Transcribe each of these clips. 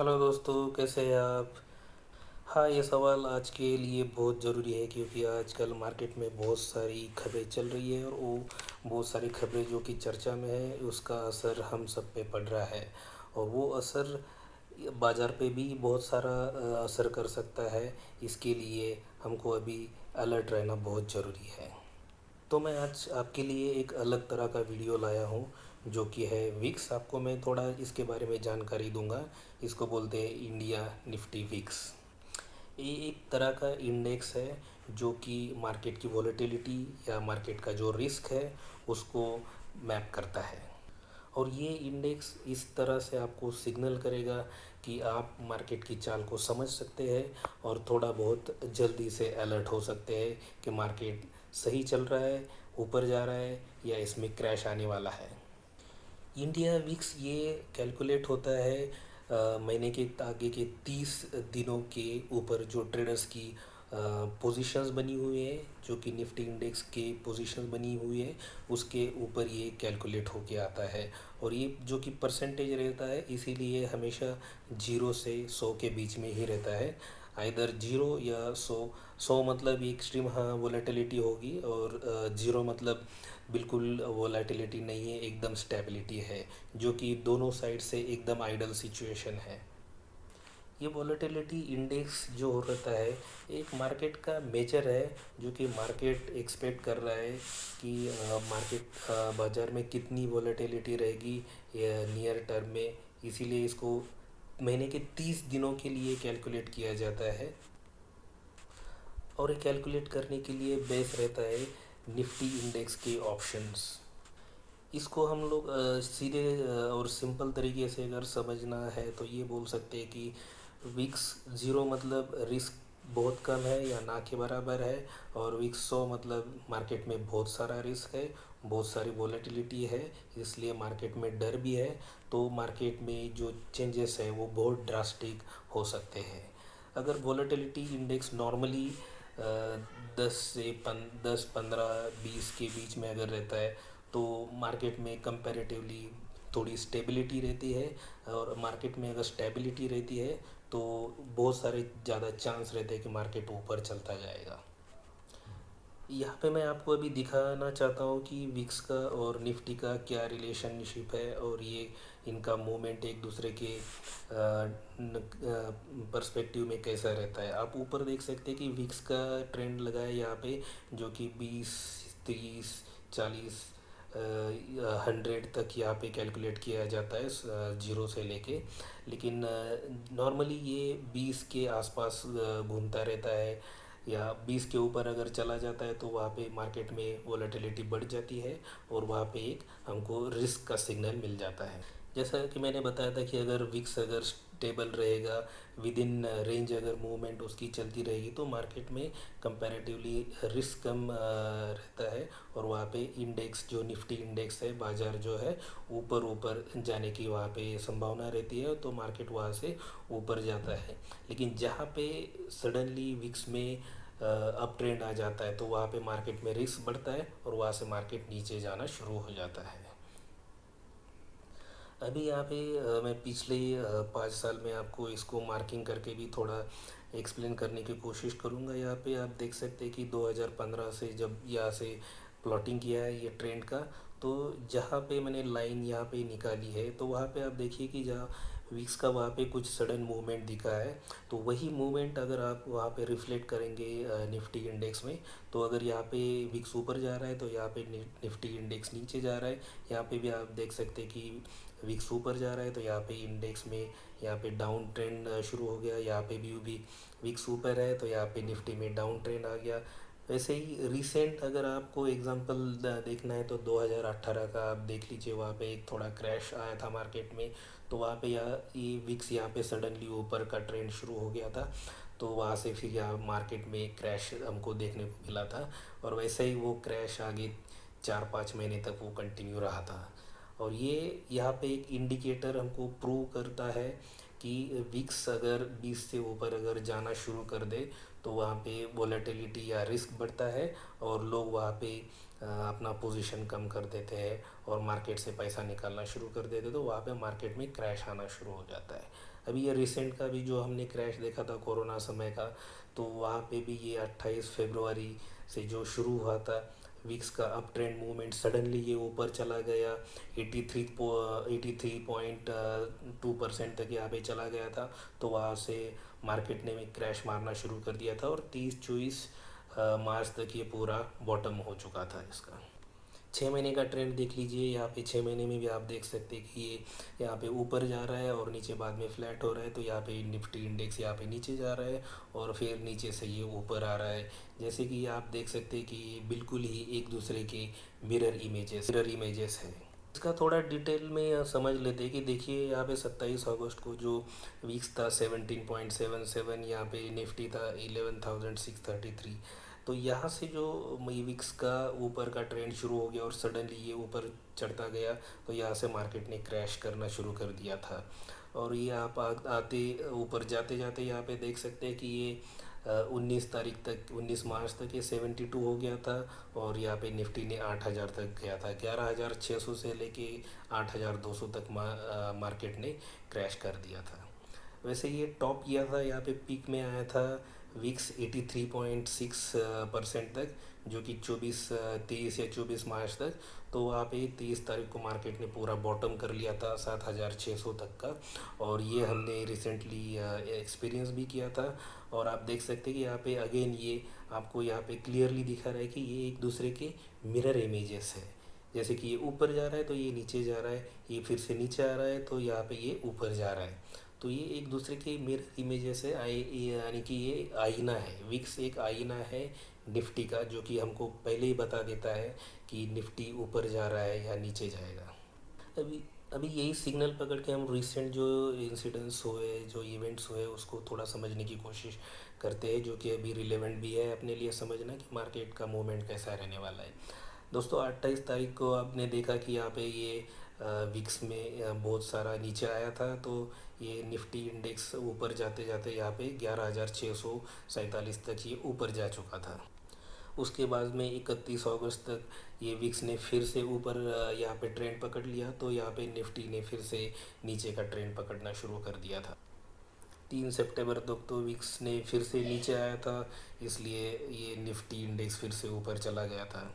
Hello दोस्तों, कैसे हैं आप? हाँ, ये सवाल आज के लिए बहुत ज़रूरी है क्योंकि आजकल मार्केट में बहुत सारी खबरें चल रही है और वो बहुत सारी खबरें जो कि चर्चा में है उसका असर हम सब पे पड़ रहा है। और वो असर बाज़ार पे भी बहुत सारा असर कर सकता है। इसके लिए हमको अभी अलर्ट रहना बहुत ज़रूरी है। तो मैं आज आपके लिए एक अलग तरह का वीडियो लाया हूँ जो कि है विक्स। आपको मैं थोड़ा इसके बारे में जानकारी दूंगा। इसको बोलते हैं इंडिया निफ्टी विक्स। ये एक तरह का इंडेक्स है जो कि मार्केट की वॉलेटिलिटी या मार्केट का जो रिस्क है उसको मैप करता है। और ये इंडेक्स इस तरह से आपको सिग्नल करेगा कि आप मार्केट की चाल को समझ सकते हैं और थोड़ा बहुत जल्दी से अलर्ट हो सकते हैं कि मार्केट सही चल रहा है, ऊपर जा रहा है या इसमें क्रैश आने वाला है। इंडिया विक्स ये कैलकुलेट होता है महीने के आगे के 30 दिनों के ऊपर जो ट्रेडर्स की पोजीशंस बनी हुई है, जो कि निफ्टी इंडेक्स के पोजीशंस बनी हुई है उसके ऊपर ये कैलकुलेट होके आता है। और ये जो कि परसेंटेज रहता है इसीलिए हमेशा 0 से 100 के बीच में ही रहता है। आइदर 0 या 100। 100 मतलब एक्सट्रीम हाँ वोलेटिलिटी होगी और 0 मतलब बिल्कुल वोलेटिलिटी नहीं है, एकदम स्टेबिलिटी है, जो कि दोनों साइड से एकदम आइडल सिचुएशन है। ये वॉलेटिलिटी इंडेक्स जो रहता है एक मार्केट का मेजर है जो कि मार्केट एक्सपेक्ट कर रहा है कि मार्केट बाज़ार में कितनी वॉलेटिलिटी रहेगी नियर टर्म में। इसीलिए इसको महीने के 30 दिनों के लिए कैलकुलेट किया जाता है। और ये कैलकुलेट करने के लिए बेस रहता है निफ्टी इंडेक्स के ऑप्शंस। इसको हम लोग सीधे और सिंपल तरीके से अगर समझना है तो ये बोल सकते हैं कि विक्स 0 मतलब रिस्क बहुत कम है या ना के बराबर है, और विक्स 100 मतलब मार्केट में बहुत सारा रिस्क है, बहुत सारी वॉलेटिलिटी है, इसलिए मार्केट में डर भी है। तो मार्केट में जो चेंजेस है वो बहुत ड्रास्टिक हो सकते हैं। अगर वॉलेटिलिटी इंडेक्स नॉर्मली 10 15 20 के बीच में अगर रहता है तो मार्केट में कंपैरेटिवली थोड़ी स्टेबिलिटी रहती है। और मार्केट में अगर स्टेबिलिटी रहती है तो बहुत सारे ज़्यादा चांस रहते हैं कि मार्केट ऊपर चलता जाएगा। यहाँ पे मैं आपको अभी दिखाना चाहता हूँ कि विक्स का और निफ्टी का क्या रिलेशनशिप है और ये इनका मूवमेंट एक दूसरे के पर्सपेक्टिव में कैसा रहता है। आप ऊपर देख सकते हैं कि विक्स का ट्रेंड लगा है यहाँ पे, जो कि 20 30 40 100 तक यहाँ पे कैलकुलेट किया जाता है 0 से लेके। लेकिन नॉर्मली ये 20 के आसपास घूमता रहता है, या 20 के ऊपर अगर चला जाता है तो वहाँ पे मार्केट में वॉलेटिलिटी बढ़ जाती है और वहाँ पे एक हमको रिस्क का सिग्नल मिल जाता है। जैसा कि मैंने बताया था कि अगर विक्स अगर स्टेबल रहेगा, विद इन रेंज अगर मूवमेंट उसकी चलती रहेगी तो मार्केट में कंपैरेटिवली रिस्क कम रहता है और वहाँ पे इंडेक्स जो निफ्टी इंडेक्स है बाज़ार जो है ऊपर ऊपर जाने की वहाँ पे संभावना रहती है, तो मार्केट वहाँ से ऊपर जाता है। लेकिन जहाँ पे सडनली विक्स में अप ट्रेंड आ जाता है तो वहाँ पे मार्केट में रिस्क बढ़ता है और वहाँ से मार्केट नीचे जाना शुरू हो जाता है। अभी यहाँ पे मैं पिछले 5 साल में आपको इसको मार्किंग करके भी थोड़ा एक्सप्लेन करने की कोशिश करूँगा। यहाँ पे आप देख सकते हैं कि 2015 से जब यहाँ से प्लॉटिंग किया है ये ट्रेंड का, तो जहाँ पे मैंने लाइन यहाँ पे निकाली है तो वहाँ पे आप देखिए कि जहाँ विक्स का वहाँ पे कुछ सडन मूवमेंट दिखा है, तो वही मूवमेंट अगर आप वहाँ पे रिफ्लेक्ट करेंगे निफ्टी इंडेक्स में, तो अगर यहाँ पे विक्स ऊपर जा रहा है तो यहाँ पे निफ्टी इंडेक्स नीचे जा रहा है। यहाँ पे भी आप देख सकते हैं कि विक्स ऊपर जा रहा है तो यहाँ पे इंडेक्स में यहाँ पे डाउन ट्रेंड शुरू हो गया। यहाँ पे भी विक्स ऊपर है तो यहाँ पे निफ्टी में डाउन ट्रेंड आ गया। वैसे ही रिसेंट अगर आपको एग्जांपल देखना है तो 2018 का आप देख लीजिए, वहाँ पे एक थोड़ा क्रैश आया था मार्केट में, तो वहाँ पे ये विक्स यहाँ पे सडनली ऊपर का ट्रेंड शुरू हो गया था, तो वहाँ से फिर यहाँ मार्केट में क्रैश हमको देखने को मिला था। और वैसे ही वो क्रैश आगे 4 5 महीने तक वो कंटिन्यू रहा था। और ये यहाँ पे एक इंडिकेटर हमको प्रूव करता है कि विक्स अगर 20 से ऊपर अगर जाना शुरू कर दे तो वहाँ पे वॉलेटिलिटी या रिस्क बढ़ता है और लोग वहाँ पे अपना पोजीशन कम कर देते हैं और मार्केट से पैसा निकालना शुरू कर देते, तो वहाँ पे मार्केट में क्रैश आना शुरू हो जाता है। अभी ये रिसेंट का भी जो हमने क्रैश देखा था कोरोना समय का, तो वहाँ पे भी ये 28 फरवरी से जो शुरू हुआ था विक्स का अप ट्रेंड मूवमेंट, सडनली ये ऊपर चला गया 83.2% तक यहाँ पे चला गया था। तो वहाँ से मार्केट ने भी क्रैश मारना शुरू कर दिया था और 30-24 मार्च तक ये पूरा बॉटम हो चुका था इसका। 6 महीने का ट्रेंड देख लीजिए, यहाँ पे 6 महीने में भी आप देख सकते हैं कि ये यहाँ पे ऊपर जा रहा है और नीचे बाद में फ्लैट हो रहा है। तो यहाँ पे निफ्टी इंडेक्स यहाँ पे नीचे जा रहा है और फिर नीचे से ये ऊपर आ रहा है। जैसे कि आप देख सकते हैं कि ये बिल्कुल ही एक दूसरे के मिरर इमेजेस हैं। इसका थोड़ा डिटेल में समझ लेते हैं कि देखिए यहाँ पे 27 अगस्त को जो वीक्स था 17.77, यहाँ पे निफ्टी था 11,633। तो यहाँ से जो विक्स का ऊपर का ट्रेंड शुरू हो गया और सडनली ये ऊपर चढ़ता गया, तो यहाँ से मार्केट ने क्रैश करना शुरू कर दिया था। और ये आप आते ऊपर जाते जाते यहाँ पे देख सकते हैं कि ये 19 मार्च तक ये 72 हो गया था और यहाँ पे निफ्टी ने 8,000 तक गया था। 11,600 से लेके 8,200 तक मार्केट ने क्रैश कर दिया था। वैसे ये टॉप किया था, यहाँ पे पीक में आया था विक्स 83.6% तक, जो कि 23 या 24 मार्च तक। तो वहाँ पे 23 तारीख को मार्केट ने पूरा बॉटम कर लिया था 7,600 तक का, और ये हमने रिसेंटली एक्सपीरियंस भी किया था। और आप देख सकते हैं कि यहाँ पे अगेन ये आपको यहाँ पे क्लियरली दिखा रहा है कि ये एक दूसरे के मिरर इमेजेस है। जैसे कि ये ऊपर जा रहा है तो ये नीचे जा रहा है, ये फिर से नीचे आ रहा है तो यहाँ पे ये ऊपर जा रहा है। तो ये एक दूसरे के मिरर इमेजेस है, यानी कि ये आईना है। विक्स एक आईना है निफ्टी का, जो कि हमको पहले ही बता देता है कि निफ्टी ऊपर जा रहा है या नीचे जाएगा। अभी अभी यही सिग्नल पकड़ के हम रिसेंट जो इंसिडेंट्स हुए, जो इवेंट्स हुए, उसको थोड़ा समझने की कोशिश करते हैं, जो कि अभी रिलेवेंट भी है अपने लिए समझना कि मार्केट का मूवमेंट कैसा रहने वाला है। दोस्तों 28 तारीख को आपने देखा कि यहाँ पे ये विक्स में बहुत सारा नीचे आया था, तो ये निफ्टी इंडेक्स ऊपर जाते जाते यहाँ पे 11,647 तक ये ऊपर जा चुका था। उसके बाद में 31 अगस्त तक ये विक्स ने फिर से ऊपर यहाँ पे ट्रेंड पकड़ लिया, तो यहाँ पे निफ्टी ने फिर से नीचे का ट्रेंड पकड़ना शुरू कर दिया था। 3 सितंबर तक तो विक्स ने फिर से नीचे आया था, इसलिए ये निफ्टी इंडेक्स फिर से ऊपर चला गया था।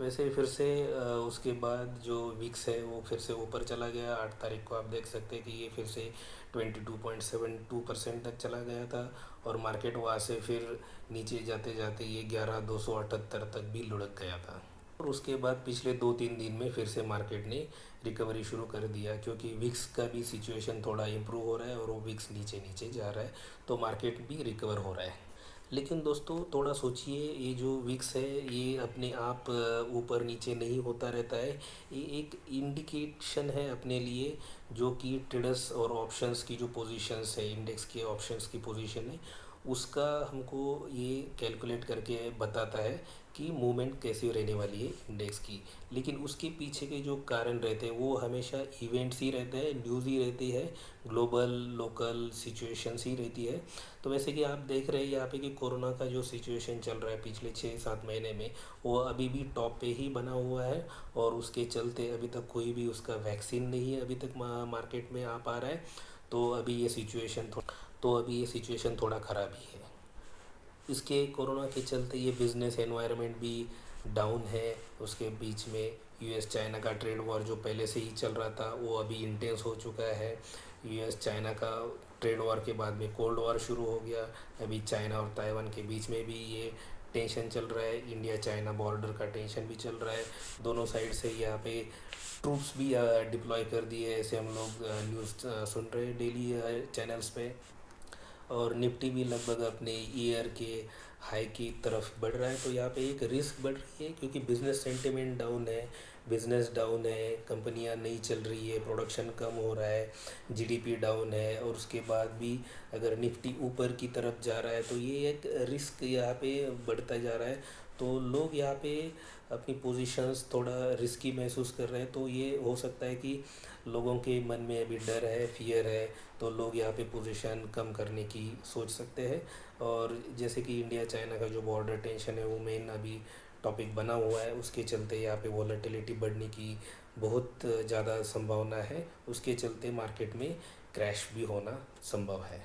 वैसे फिर से उसके बाद जो विक्स है वो फिर से ऊपर चला गया। 8 तारीख को आप देख सकते हैं कि ये फिर से 22.72% तक चला गया था और मार्केट वहाँ से फिर नीचे जाते जाते ये 11,278 तक भी लुढ़क गया था। और उसके बाद पिछले 2-3 दिन में फिर से मार्केट ने रिकवरी शुरू कर दिया, क्योंकि विक्स का भी सिचुएशन थोड़ा इम्प्रूव हो रहा है और वो विक्स नीचे नीचे जा रहा है, तो मार्केट भी रिकवर हो रहा है। लेकिन दोस्तों थोड़ा सोचिए, ये जो विक्स है ये अपने आप ऊपर नीचे नहीं होता रहता है। ये एक इंडिकेशन है अपने लिए, जो कि ट्रेडर्स और ऑप्शंस की जो पोजीशंस है, इंडेक्स के ऑप्शंस की पोजीशन है, उसका हमको ये कैलकुलेट करके बताता है कि मूवमेंट कैसी रहने वाली है इंडेक्स की। लेकिन उसके पीछे के जो कारण रहते हैं वो हमेशा इवेंट्स ही रहते हैं, न्यूज़ ही रहती है, ग्लोबल लोकल सिचुएशंस ही रहती है। तो वैसे कि आप देख रहे हैं यहाँ पे कि कोरोना का जो सिचुएशन चल रहा है पिछले 6-7 महीने में, वो अभी भी टॉप पे ही बना हुआ है और उसके चलते अभी तक कोई भी उसका वैक्सीन नहीं है अभी तक मार्केट में आ पा रहा है। तो अभी ये सिचुएशन थोड़ा ख़राब ही है। इसके कोरोना के चलते ये बिज़नेस एनवायरनमेंट भी डाउन है। उसके बीच में यूएस चाइना का ट्रेड वॉर जो पहले से ही चल रहा था वो अभी इंटेंस हो चुका है। यूएस चाइना का ट्रेड वॉर के बाद में कोल्ड वॉर शुरू हो गया। अभी चाइना और ताइवान के बीच में भी ये टेंशन चल रहा है। इंडिया चाइना बॉर्डर का टेंशन भी चल रहा है। दोनों साइड से यहाँ पे ट्रूप्स भी डिप्लॉय कर दिए, ऐसे हम लोग न्यूज़ सुन रहे हैं डेली चैनल्स पे। और निफ्टी भी लगभग अपने ईयर के हाई की तरफ बढ़ रहा है। तो यहाँ पे एक रिस्क बढ़ रही है, क्योंकि बिज़नेस सेंटिमेंट डाउन है, बिज़नेस डाउन है, कंपनियां नहीं चल रही है, प्रोडक्शन कम हो रहा है, जीडीपी डाउन है। और उसके बाद भी अगर निफ्टी ऊपर की तरफ जा रहा है तो ये एक रिस्क यहाँ पे बढ़ता जा रहा है। तो लोग यहाँ पे अपनी पोजीशंस थोड़ा रिस्की महसूस कर रहे हैं। तो ये हो सकता है कि लोगों के मन में अभी डर है, फियर है, तो लोग यहाँ पे पोजीशन कम करने की सोच सकते हैं। और जैसे कि इंडिया चाइना का जो बॉर्डर टेंशन है वो मेन अभी टॉपिक बना हुआ है, उसके चलते यहाँ पे वॉलेटिलिटी बढ़ने की बहुत ज़्यादा संभावना है। उसके चलते मार्केट में क्रैश भी होना संभव है।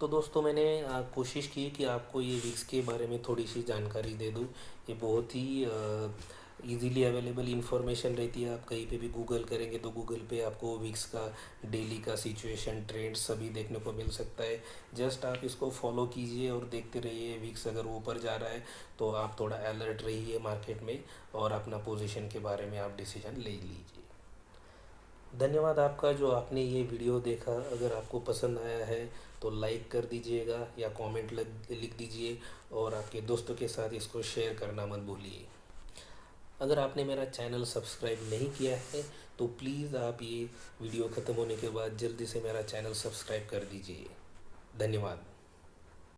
तो दोस्तों मैंने कोशिश की कि आपको ये विक्स के बारे में थोड़ी सी जानकारी दे दूँ। ये बहुत ही इजीली अवेलेबल इंफॉर्मेशन रहती है। आप कहीं पे भी गूगल करेंगे तो गूगल पे आपको विक्स का डेली का सिचुएशन ट्रेंड सभी देखने को मिल सकता है। जस्ट आप इसको फॉलो कीजिए और देखते रहिए। विक्स अगर ऊपर जा रहा है तो आप थोड़ा अलर्ट रहिए मार्केट में और अपना पोजीशन के बारे में आप डिसीजन ले लीजिए। धन्यवाद आपका जो आपने ये वीडियो देखा। अगर आपको पसंद आया है तो लाइक कर दीजिएगा या कमेंट लिख दीजिए और आपके दोस्तों के साथ इसको शेयर करना मत भूलिए। अगर आपने मेरा चैनल सब्सक्राइब नहीं किया है तो प्लीज़ आप ये वीडियो ख़त्म होने के बाद जल्दी से मेरा चैनल सब्सक्राइब कर दीजिए। धन्यवाद।